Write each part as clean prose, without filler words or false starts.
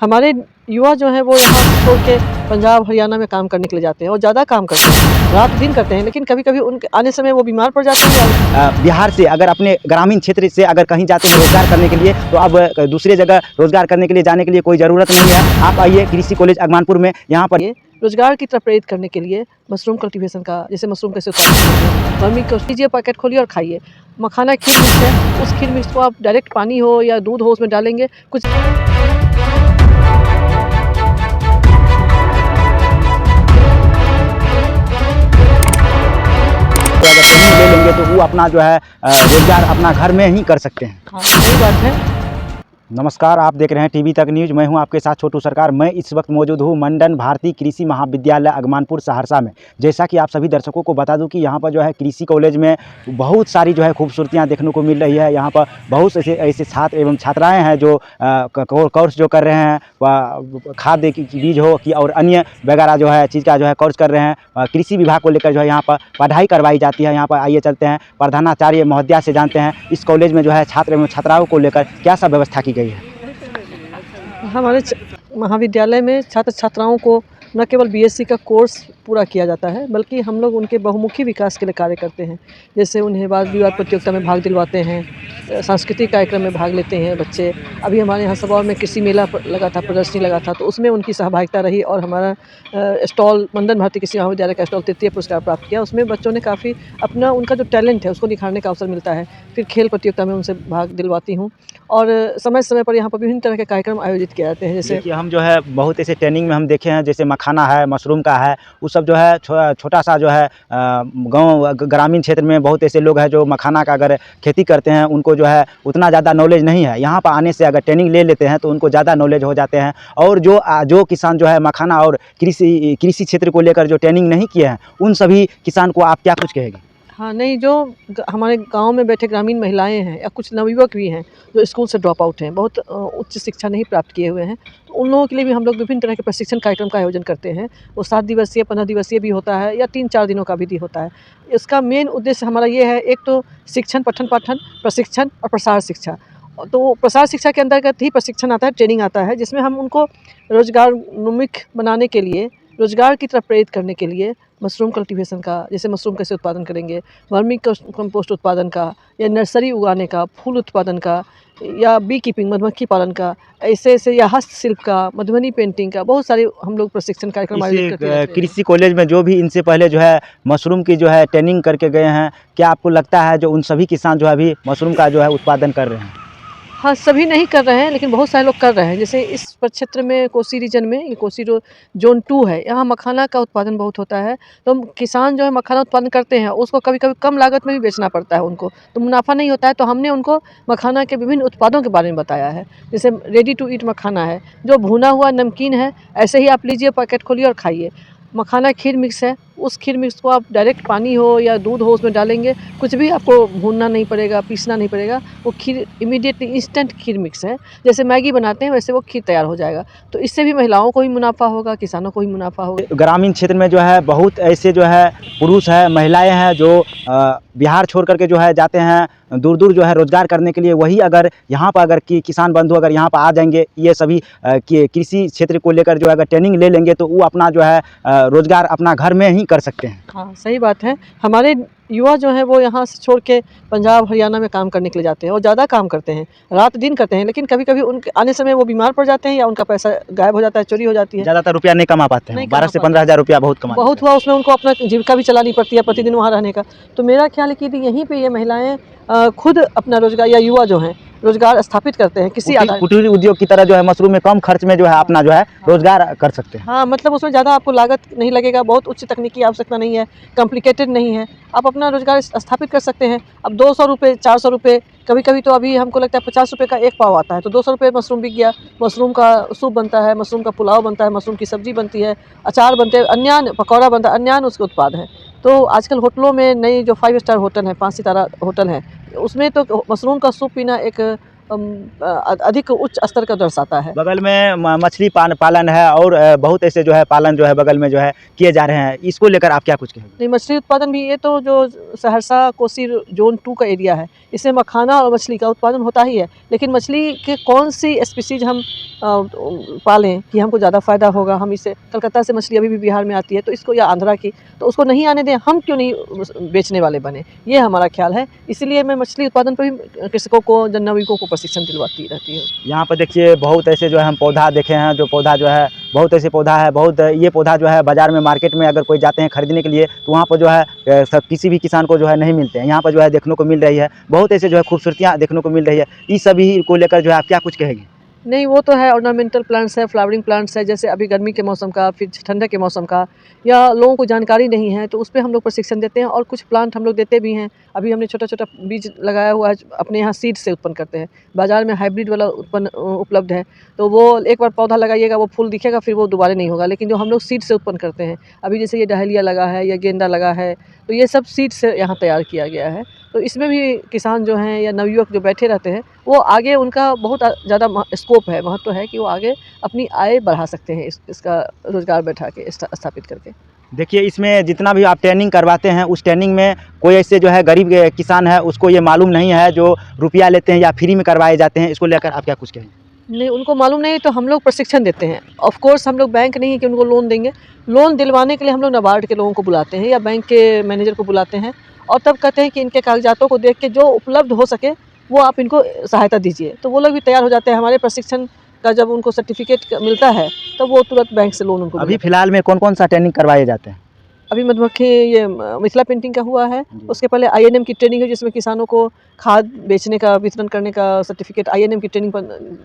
हमारे युवा जो हैं वो यहाँ छोड़ के पंजाब हरियाणा में काम करने के लिए जाते हैं और ज़्यादा काम करते हैं, रात दिन करते हैं, लेकिन कभी कभी उनके आने समय वो बीमार पड़ जाते हैं। बिहार से अगर अपने ग्रामीण क्षेत्र से अगर कहीं जाते हैं रोजगार करने के लिए, तो अब दूसरे जगह रोजगार करने के लिए जाने के लिए कोई ज़रूरत नहीं है। आप आइए कृषि कॉलेज अगमानपुर में, यहाँ पर ये रोजगार की तरफ प्रेरित करने के लिए मशरूम कल्टीवेशन का, जैसे मशरूम कैसे उत्पादन करते हैं, वर्मी को लीजिए, पैकेट खोलिए और खाइए। मखाना खीर मिक्स है, उस खीर मिक्स को आप डायरेक्ट पानी हो या दूध हो उसमें डालेंगे, कुछ तो अगर ट्रेनिंग ले लेंगे तो वो अपना जो है रोजगार अपना घर में ही कर सकते हैं। हाँ सही बात है। नमस्कार, आप देख रहे हैं टीवी तक न्यूज़। मैं हूं आपके साथ छोटू सरकार। मैं इस वक्त मौजूद हूं मंडन भारतीय कृषि महाविद्यालय अगमानपुर सहरसा में। जैसा कि आप सभी दर्शकों को बता दूं कि यहां पर जो है कृषि कॉलेज में बहुत सारी जो है खूबसूरतियां देखने को मिल रही है। यहां पर बहुत से ऐसे छात्र एवं छात्राएं हैं जो कोर्स जो कर रहे हैं, वह खाद्य बीज हो कि और अन्य वगैरह जो है चीज़ का जो है कोर्स कर रहे हैं। कृषि विभाग को लेकर जो है यहाँ पर पढ़ाई करवाई जाती है। यहाँ पर आइए चलते हैं प्रधानाचार्य महोदया से जानते हैं इस कॉलेज में जो है छात्र एवं छात्राओं को लेकर क्या सब व्यवस्था की गई है। हमारे महाविद्यालय में छात्र छात्राओं को न केवल बीएससी का कोर्स पूरा किया जाता है, बल्कि हम लोग उनके बहुमुखी विकास के लिए कार्य करते हैं। जैसे उन्हें वाद विवाद प्रतियोगिता में भाग दिलवाते हैं, सांस्कृतिक कार्यक्रम में भाग लेते हैं बच्चे। अभी हमारे यहाँ सबौर में कृषि मेला लगा था, प्रदर्शनी लगा था, तो उसमें उनकी सहभागिता रही और हमारा स्टॉल मंडन भारतीय कृषि महाविद्यालय का स्टॉल तृतीय पुरस्कार प्राप्त किया। उसमें बच्चों ने काफ़ी अपना उनका जो टैलेंट है उसको निखारने का अवसर मिलता है। फिर खेल प्रतियोगिता में उनसे भाग दिलवाती हूँ और समय समय पर यहाँ पर विभिन्न तरह के कार्यक्रम आयोजित किए जाते हैं। जैसे कि हम जो है बहुत ऐसे ट्रेनिंग में हम देखे हैं, जैसे मखाना है, मशरूम का है, वो सब जो है छोटा सा जो है गांव ग्रामीण क्षेत्र में बहुत ऐसे लोग हैं जो मखाना का अगर खेती करते हैं, उनको जो है उतना ज़्यादा नॉलेज नहीं है। यहाँ पर आने से अगर ट्रेनिंग ले लेते हैं तो उनको ज़्यादा नॉलेज हो जाते हैं। और जो किसान जो है मखाना और कृषि क्षेत्र को लेकर जो ट्रेनिंग नहीं किए हैं, उन सभी किसान को आप क्या कुछ कहेंगे। हाँ नहीं, जो हमारे गांव में बैठे ग्रामीण महिलाएं हैं या कुछ नवयुवक भी हैं जो स्कूल से ड्रॉप आउट हैं, बहुत उच्च शिक्षा नहीं प्राप्त किए हुए हैं, तो उन लोगों के लिए भी हम लोग विभिन्न तरह के प्रशिक्षण कार्यक्रम का आयोजन करते हैं। वो 7 दिवसीय 15 दिवसीय भी होता है या 3-4 दिनों का भी होता है। इसका मेन उद्देश्य हमारा ये है, एक तो शिक्षण, पठन पाठन, प्रशिक्षण और प्रसार शिक्षा। तो प्रसार शिक्षा के अंतर्गत ही प्रशिक्षण आता है, ट्रेनिंग आता है, जिसमें हम उनको रोजगारोन्मुख बनाने के लिए, रोजगार की तरफ प्रेरित करने के लिए मशरूम कल्टीवेशन का, जैसे मशरूम कैसे उत्पादन करेंगे, वर्मी कंपोस्ट उत्पादन का, या नर्सरी उगाने का, फूल उत्पादन का, या बी कीपिंग मधुमक्खी पालन का, ऐसे या हस्तशिल्प का, मधुबनी पेंटिंग का, बहुत सारे हम लोग प्रशिक्षण कार्यक्रम आयोजित करते हैं। कृषि कॉलेज में जो भी इनसे पहले जो है मशरूम की जो है ट्रेनिंग करके गए हैं, क्या आपको लगता है जो उन सभी किसान जो है अभी मशरूम का जो है उत्पादन कर रहे हैं। हाँ, सभी नहीं कर रहे हैं, लेकिन बहुत सारे लोग कर रहे हैं। जैसे इस क्षेत्र में कोसी रीजन में, ये कोसी जोन 2 है, यहाँ मखाना का उत्पादन बहुत होता है। तो किसान जो है मखाना उत्पादन करते हैं, उसको कभी कभी कम लागत में भी बेचना पड़ता है उनको, तो मुनाफा नहीं होता है। तो हमने उनको मखाना के विभिन्न उत्पादों के बारे में बताया है। जैसे रेडी टू ईट मखाना है, जो भुना हुआ नमकीन है, ऐसे ही आप लीजिए, पैकेट खोलिए और खाइए। मखाना खीर मिक्स है, उस खीर मिक्स को आप डायरेक्ट पानी हो या दूध हो उसमें डालेंगे, कुछ भी आपको भूनना नहीं पड़ेगा, पीसना नहीं पड़ेगा। वो खीर इमीडिएटली इंस्टेंट खीर मिक्स है, जैसे मैगी बनाते हैं वैसे वो खीर तैयार हो जाएगा। तो इससे भी महिलाओं को ही मुनाफा होगा, किसानों को ही मुनाफा होगा। ग्रामीण क्षेत्र में जो है बहुत ऐसे जो है पुरुष है, महिलाएं हैं जो बिहार छोड़ करके जो है जाते हैं दूर दूर जो है रोजगार करने के लिए। वही अगर यहाँ पर अगर किसान बंधु अगर यहाँ पर आ जाएंगे, ये सभी कृषि क्षेत्र को लेकर जो अगर ट्रेनिंग ले लेंगे, तो वो अपना जो है रोजगार अपना घर में ही कर सकते हैं। हाँ सही बात है। हमारे युवा जो हैं वो यहाँ से छोड़ के पंजाब हरियाणा में काम करने के लिए जाते हैं और ज़्यादा काम करते हैं, रात दिन करते हैं, लेकिन कभी कभी उनके आने समय वो बीमार पड़ जाते हैं या उनका पैसा गायब हो जाता है, चोरी हो जाती है। ज़्यादातर रुपया नहीं कमा पाते हैं, 12 से 15 हज़ार रुपया बहुत हुआ, उसमें उनको अपना जीविका भी चलानी पड़ती है प्रतिदिन वहाँ रहने का। तो मेरा ख्याल है कि यदि यहीं पे ये महिलाएं खुद अपना रोजगार, या युवा जो हैं रोजगार स्थापित करते हैं किसी कुटीर उद्योग की तरह जो है मशरूम में कम खर्च में जो है अपना जो है रोजगार कर सकते हैं। हाँ, मतलब उसमें ज़्यादा आपको लागत नहीं लगेगा, बहुत उच्च तकनीकी आवश्यकता नहीं है, कॉम्प्लिकेटेड नहीं है, आप अपना रोजगार स्थापित कर सकते हैं। अब 200 रुपये, 400 रुपये, कभी कभी तो अभी हमको लगता है 50 रुपये का एक पाव आता है, तो 200 रुपये मशरूम बिक गया। मशरूम का सूप बनता है, मशरूम का पुलाव बनता है, मशरूम की सब्जी बनती है, अचार बनते हैं, अन्यान पकौड़ा बनता है, अन्यान उसके उत्पाद हैं। तो आजकल होटलों में नई जो 5 स्टार होटल हैं, 5 सितारा होटल हैं, उसमें तो मशरूम का सूप पीना एक अधिक उच्च स्तर का दर्शाता है। बगल में मछली पालन है और बहुत ऐसे जो है पालन जो है बगल में जो है किए जा रहे हैं, इसको लेकर आप क्या कुछ कहेंगे? नहीं, मछली उत्पादन भी, ये तो जो सहरसा कोसी जोन 2 का एरिया है, इसमें मखाना और मछली का उत्पादन होता ही है। लेकिन मछली के कौन सी स्पीसीज हम पालें कि हमको ज़्यादा फ़ायदा होगा, हम इसे कलकत्ता से मछली अभी भी बिहार में आती है तो इसको, या आंध्रा की, तो उसको नहीं आने दें, हम क्यों नहीं बेचने वाले बने, ये हमारा ख्याल है। इसीलिए मैं मछली उत्पादन पर भी कृषकों को, जननाविकों को प्रशिक्षण दिलवाती रहती हूँ। यहाँ पर देखिए बहुत ऐसे जो है हम पौधा देखे हैं, जो पौधा जो है बहुत ऐसे पौधा है, बहुत ये पौधा जो है बाज़ार में मार्केट में अगर कोई जाते हैं खरीदने के लिए तो वहाँ पर जो है सब किसी भी किसान को जो है नहीं मिलते हैं। यहाँ पर जो है देखने को मिल रही है, बहुत ऐसे जो है खूबसूरतियाँ देखने को मिल रही है। इस सभी को लेकर जो है आप क्या कुछ कहेंगे? नहीं, वो तो है, ऑर्नामेंटल प्लांट्स है, फ्लावरिंग प्लांट्स है, जैसे अभी गर्मी के मौसम का, फिर ठंडक के मौसम का, या लोगों को जानकारी नहीं है तो उस पे हम लोग प्रशिक्षण देते हैं। और कुछ प्लांट हम लोग देते भी हैं। अभी हमने छोटा-छोटा बीज लगाया हुआ है, अपने यहाँ सीड से उत्पन्न करते हैं। बाज़ार में हाइब्रिड वाला उपलब्ध है, तो वो एक बार पौधा लगाइएगा, वो फूल दिखेगा, फिर वो दोबारा नहीं होगा। लेकिन जो हम लोग सीड से उत्पन्न करते हैं, अभी जैसे ये डहेलिया लगा है या गेंदा लगा है, तो ये सब सीड से यहाँ तैयार किया गया है। तो इसमें भी किसान जो हैं या नवयुवक जो बैठे रहते हैं, वो आगे, उनका बहुत ज़्यादा स्कोप है, महत्व है कि वो आगे अपनी आय बढ़ा सकते हैं, इसका रोज़गार बैठा के स्थापित करके। देखिए इसमें जितना भी आप ट्रेनिंग करवाते हैं उस ट्रेनिंग में कोई ऐसे जो है गरीब किसान है उसको ये मालूम नहीं है जो रुपया लेते हैं या फ्री में करवाए जाते हैं, इसको लेकर आप क्या कुछ कहेंगे? नहीं, उनको मालूम नहीं तो हम लोग प्रशिक्षण देते हैं। ऑफ कोर्स हम लोग बैंक नहीं है कि उनको लोन देंगे। लोन दिलवाने के लिए हम लोग नाबार्ड के लोगों को बुलाते हैं या बैंक के मैनेजर को बुलाते हैं, और तब कहते हैं कि इनके कागजातों को देख के जो उपलब्ध हो सके वो आप इनको सहायता दीजिए। तो वो लोग भी तैयार हो जाते हैं। हमारे प्रशिक्षण का जब उनको सर्टिफिकेट मिलता है तो वो तुरंत बैंक से लोन उनको अभी फिलहाल में कौन कौन सा ट्रेनिंग करवाए जाते हैं? अभी मधुमक्खी, ये मिथिला पेंटिंग का हुआ है। उसके पहले आईएनएम की ट्रेनिंग है, जिसमें किसानों को खाद बेचने का, वितरण करने का सर्टिफिकेट आईएनएम की ट्रेनिंग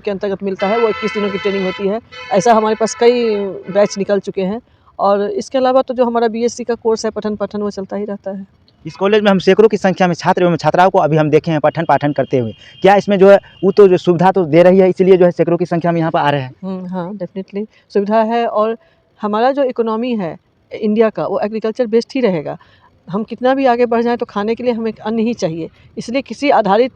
के अंतर्गत मिलता है। वो 21 दिनों की ट्रेनिंग होती है। ऐसा हमारे पास कई बैच निकल चुके हैं। और इसके अलावा तो जो हमारा बीएससी का कोर्स है, पठन पाठन, वो चलता ही रहता है। इस कॉलेज में हम सैकड़ों की संख्या में छात्र एवं छात्राओं को अभी हम देखे हैं पठन पाठन करते हुए। क्या इसमें जो है वो तो जो सुविधा तो दे रही है, इसलिए जो है सैकड़ों की संख्या में यहाँ पर आ रहे हैं? हाँ, डेफिनेटली सुविधा है। और हमारा जो इकोनॉमी है इंडिया का, वो एग्रीकल्चर बेस्ड ही रहेगा। हम कितना भी आगे बढ़ जाएँ तो खाने के लिए हमें अन्न ही चाहिए। इसलिए किसी आधारित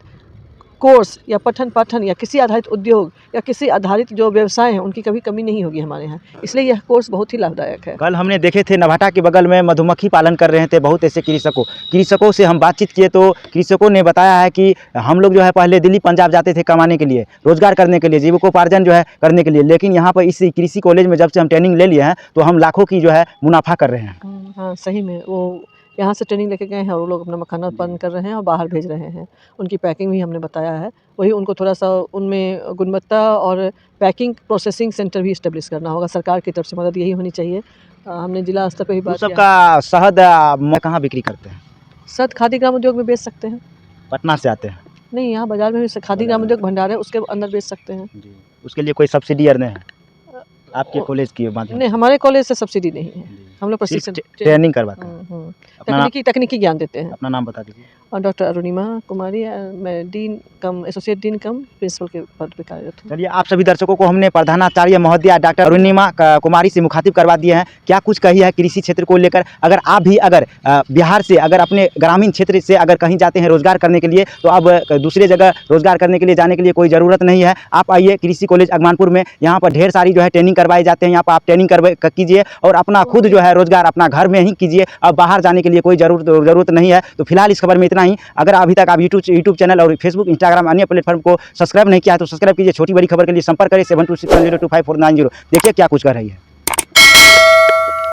कोर्स या पठन पाठन या किसी आधारित उद्योग या किसी आधारित जो व्यवसाय हैं, उनकी कभी कमी नहीं होगी हमारे यहाँ। इसलिए यह कोर्स बहुत ही लाभदायक है। कल हमने देखे थे नवाटा के बगल में मधुमक्खी पालन कर रहे थे बहुत ऐसे कृषकों से हम बातचीत किए तो कृषकों ने बताया है कि हम लोग जो है पहले दिल्ली पंजाब जाते थे कमाने के लिए, रोजगार करने के लिए, जीविकोपार्जन जो है करने के लिए, लेकिन यहाँ पर इस कृषि कॉलेज में जब से हम ट्रेनिंग ले लिए हैं तो हम लाखों की जो है मुनाफा कर रहे हैं। हाँ, सही में वो यहाँ से ट्रेनिंग लेके गए हैं और वो लोग अपना मखाना उत्पादन कर रहे हैं और बाहर भेज रहे हैं। उनकी पैकिंग भी हमने बताया है। वही उनको थोड़ा-सा उनमें गुणवत्ता और पैकिंग प्रोसेसिंग सेंटर भी एस्टेब्लिश करना होगा। सरकार की तरफ से मदद यही होनी चाहिए। हमने जिला स्तर पे भी बात किया। सबका शहद कहाँ बिक्री करते हैं? शहद खादी ग्राम उद्योग में बेच सकते हैं। पटना से आते हैं? नहीं, यहाँ बाज़ार में भी खादी ग्राम उद्योग भंडार है, उसके अंदर बेच सकते हैं। जी, उसके लिए कोई सब्सिडी नहीं है आपके कॉलेज की माध्यम? नहीं, हमारे कॉलेज से सब्सिडी नहीं है। हम लोग प्रशिक्षण ट्रेनिंग करवाते हैं। तकनीकी ज्ञान देते हैं। अपना नाम बता दीजिए। और डॉक्टर अरुणिमा कुमारी, मैं डीन कम एसोसिएट डीन कम प्रिंसिपल के पद पर कार्यरत हूँ। चलिए, आप सभी दर्शकों को हमने प्रधानाचार्य महोदया डॉक्टर अरुणिमा कुमारी से मुखातिब करवा दिए हैं। क्या कुछ कही है कृषि क्षेत्र को लेकर। अगर आप भी बिहार से अगर अपने ग्रामीण क्षेत्र से अगर कहीं जाते हैं रोजगार करने के लिए तो अब दूसरे जगह रोजगार करने के लिए जाने के लिए कोई ज़रूरत नहीं है। आप आइए कृषि कॉलेज अगमानपुर में, यहाँ पर ढेर सारी जो है ट्रेनिंग करवाई जाते हैं। यहाँ पर आप ट्रेनिंग कीजिए और अपना खुद जो है रोजगार अपना घर में ही कीजिए। अब बाहर जाने के लिए कोई ज़रूरत नहीं है। तो फिलहाल इस खबर में इतना ही। अगर अभी तक आप यूट्यूब चैनल और फेसबुक, इंस्टाग्राम, अन्य प्लेटफॉर्म को सब्सक्राइब नहीं किया है तो सब्सक्राइब कीजिए। छोटी बड़ी खबर के लिए संपर्क करें 7260254990। देखिए क्या कुछ कर रही है।